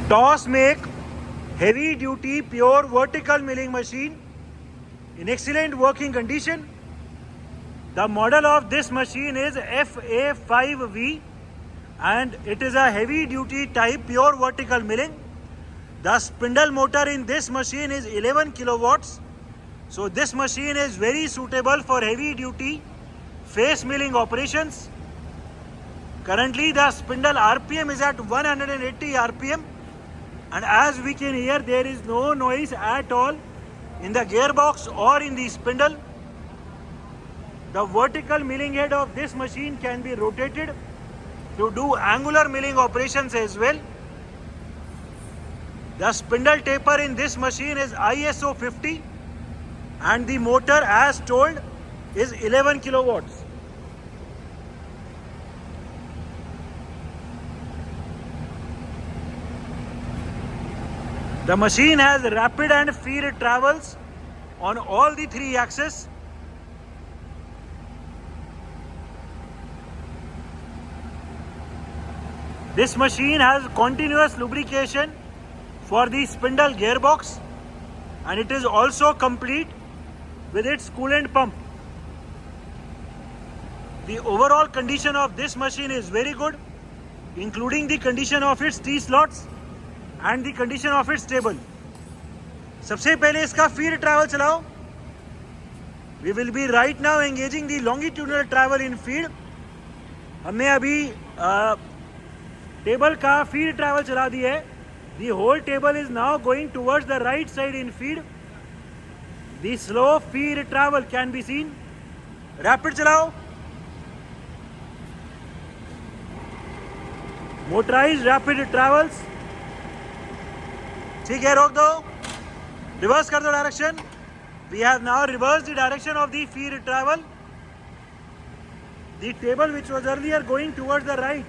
Toss make heavy duty pure vertical milling machine in excellent working condition. The model of this machine is FA5V and it is a heavy duty type pure vertical milling. The spindle motor in this machine is 11 kilowatts. So this machine is very suitable for heavy duty face milling operations. Currently the spindle RPM is at 180 RPM and as we can hear there is no noise at all in the gearbox or in the spindle. The vertical milling head of this machine can be rotated to do angular milling operations as well. The spindle taper in this machine is ISO 50 and the motor as told is 11 kilowatts. The machine has rapid and feed travels on all the three axes. This machine has continuous lubrication for the spindle gearbox and it is also complete with its coolant pump. The overall condition of this machine is very good, including the condition of its T-slots and the condition of its table. सबसे पहले इसका feed travel चलाओ. We will be right now engaging the longitudinal travel in feed. हमने अभी table का feed travel चला दी है. The whole table is now going towards the right side in feed. The slow feed travel can be seen. Rapid चलाओ. Motorized rapid travels. ठीक है, रोक दो. Reverse कर दो direction. We have now reversed the direction of the feed travel. The table which was earlier going towards the right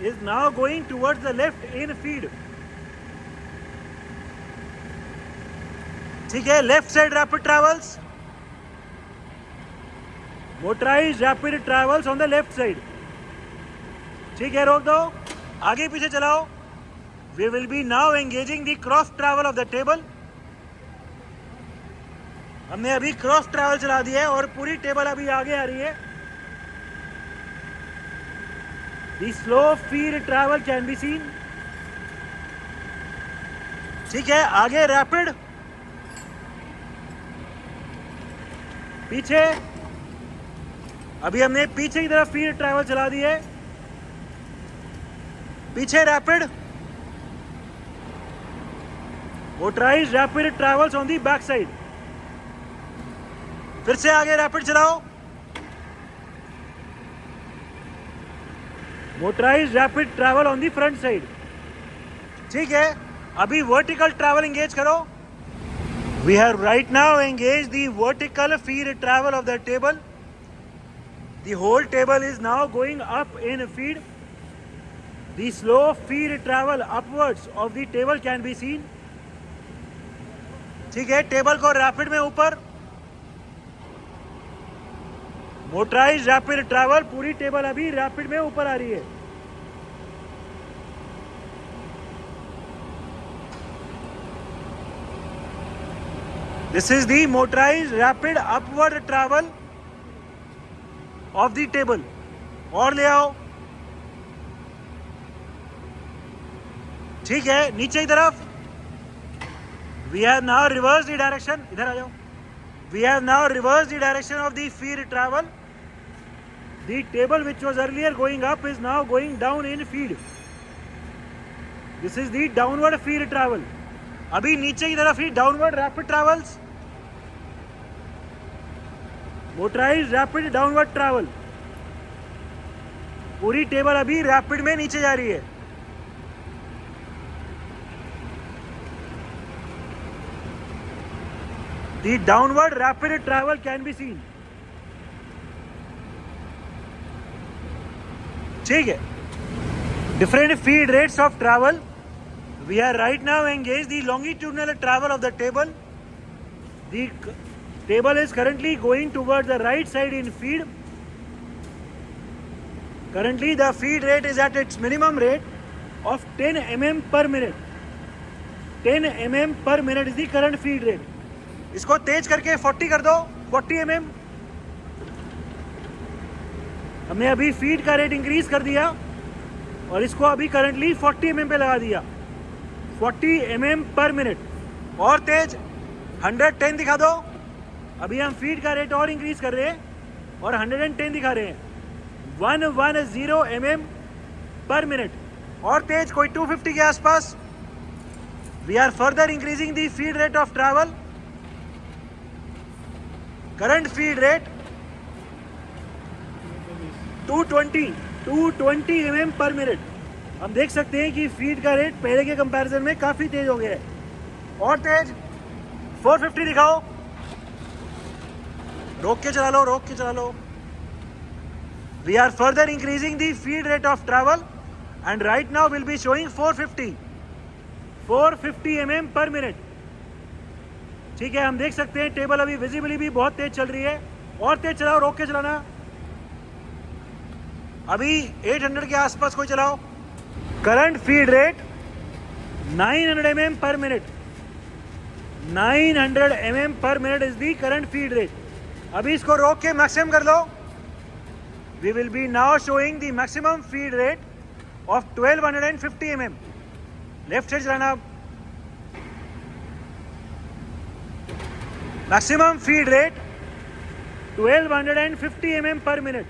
is now going towards the left in feed. ठीक है, left side rapid travels. Motorized rapid travels on the left side. ठीक है, रोक दो. आगे पीछे चलाओ. We will be now engaging the cross travel of the table. हमने अभी क्रॉस ट्रैवल चला दिया है और पूरी टेबल अभी आगे आ रही है. The slow feed travel can be seen. ठीक है, आगे रैपिड, पीछे. अभी हमने पीछे की तरफ फीड ट्रैवल चला दी है. पीछे rapid. Motorised rapid travels on the back side. फिर से आगे रैपिड चलाओ. Motorised rapid travel on the front side. ठीक है, अभी वर्टिकल ट्रैवल एंगेज करो. We have right now engaged the vertical feed travel of the table. The whole table is now going up in feed. The slow feed travel upwards of the table can be seen. ठीक है, table को rapid में ऊपर. Motorised rapid travel, पूरी table अभी rapid में ऊपर आ रही है. This is the motorized rapid upward travel of the table. और ले आओ. ठीक है, नीचे की तरफ. We have now reversed the direction. इधर आ जाओ. We have now reversed the direction of the feed travel. The table which was earlier going up is now going down in feed. This is the downward feed travel. अभी नीचे की तरफ ही downward rapid travels. Motorised rapid downward travel. पूरी table अभी rapid में नीचे जा रही है. The downward rapid travel can be seen. ठीक है, different feed rates of travel. We are right now engage the longitudinal travel of the table. The table is currently going towards the right side in feed. Currently the feed rate is at its minimum rate of 10 mm per minute. 10 mm per minute is the current feed rate. इसको तेज करके 40 कर दो, 40 mm. हमने अभी feed का rate increase कर दिया और इसको अभी करंटली 40 mm पे लगा दिया. 40 mm पर मिनट. और तेज 110 दिखा दो. अभी हम फीड का रेट और इंक्रीज कर रहे हैं और 110 दिखा रहे हैं. 110 mm पर मिनट. और तेज कोई 250 के आसपास. We are further increasing the feed rate of travel. Current feed rate 220 mm per minute. हम देख सकते हैं कि फीड का रेट पहले के कंपैरिजन में काफी तेज हो गया है. और तेज 450 दिखाओ. रोक के चला लो, रोक के चला लो. We are further increasing the feed rate of travel and right now will be showing 450 mm per minute. ठीक है, हम देख सकते हैं टेबल अभी विजिबली भी बहुत तेज चल रही है. और तेज चलाओ, रोक के चलाना. अभी 800 के आसपास कोई चलाओ. Current feed rate 900 mm per minute. 900 mm per minute is the current feed rate. अभी इसको रोक के मैक्सिमम कर लो. We will be now showing the maximum feed rate of 1250 mm. Left से चलाना. Maximum feed rate 1250 mm per minute.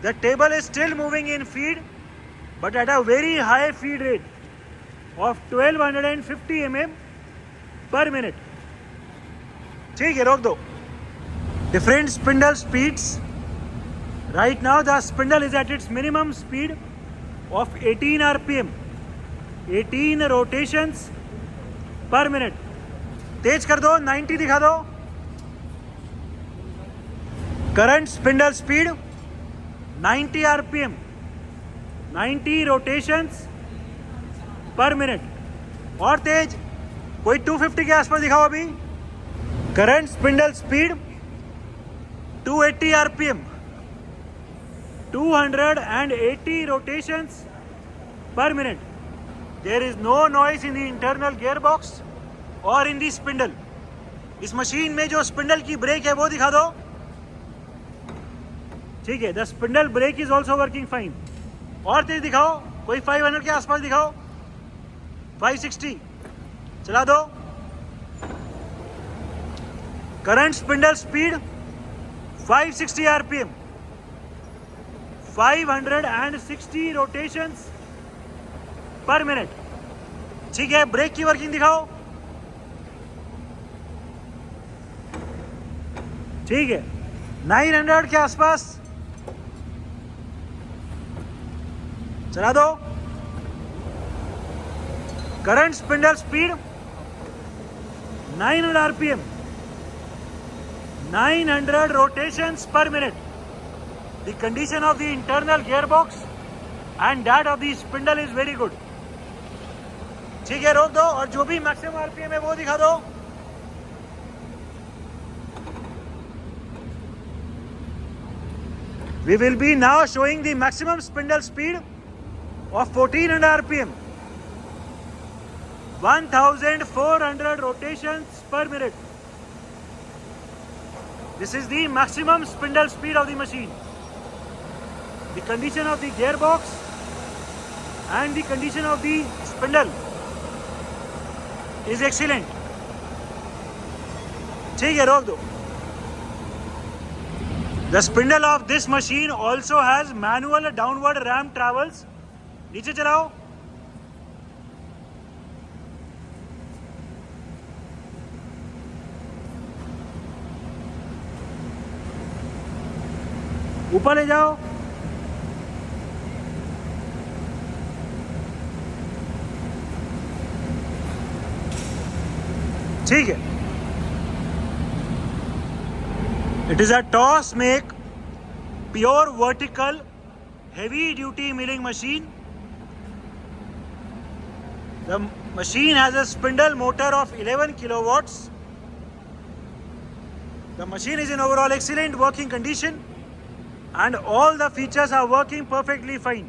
The table is still moving in feed, but at a very high feed rate of 1250 mm per minute. ठीक है, रोक दो. Different spindle speeds. Right now the spindle is at its minimum speed of 18 RPM. 18 rotations per minute. तेज कर दो, 90 दिखा दो. Current spindle speed 90 RPM. 90 rotations per minute. और तेज कोई 250 के आसपास दिखाओ. अभी current spindle speed 280 RPM. 280 rotations per minute. There is no noise in the internal gear box और इन दी स्पिंडल. इस मशीन में जो स्पिंडल की ब्रेक है वो दिखा दो. ठीक है, the spindle brake is also working fine. और तेज दिखाओ, कोई 500 के आसपास दिखाओ. 560 चला दो. Current spindle speed 560 RPM. 560 rotations per minute. ठीक है, ब्रेक की वर्किंग दिखाओ. ठीक है, 900 के आसपास चला दो. Current spindle speed 900 RPM. 900 rotations per minute. The condition of the internal gearbox and that of the spindle is very good. ठीक है, रोक दो और जो भी मैक्सिमम आरपीएम है वो दिखा दो. We will be now showing the maximum spindle speed of 1400 RPM. 1400 rotations per minute. This is the maximum spindle speed of the machine. The condition of the gearbox and the condition of the spindle is excellent. ठीक है, रोक दो. The spindle of this machine also has manual downward ramp travels. नीचे चलाओ. ऊपर ले जाओ. ठीक है. It is a toss make pure vertical heavy duty milling machine. The machine has a spindle motor of 11 kilowatts. The machine is in overall excellent working condition and all the features are working perfectly fine.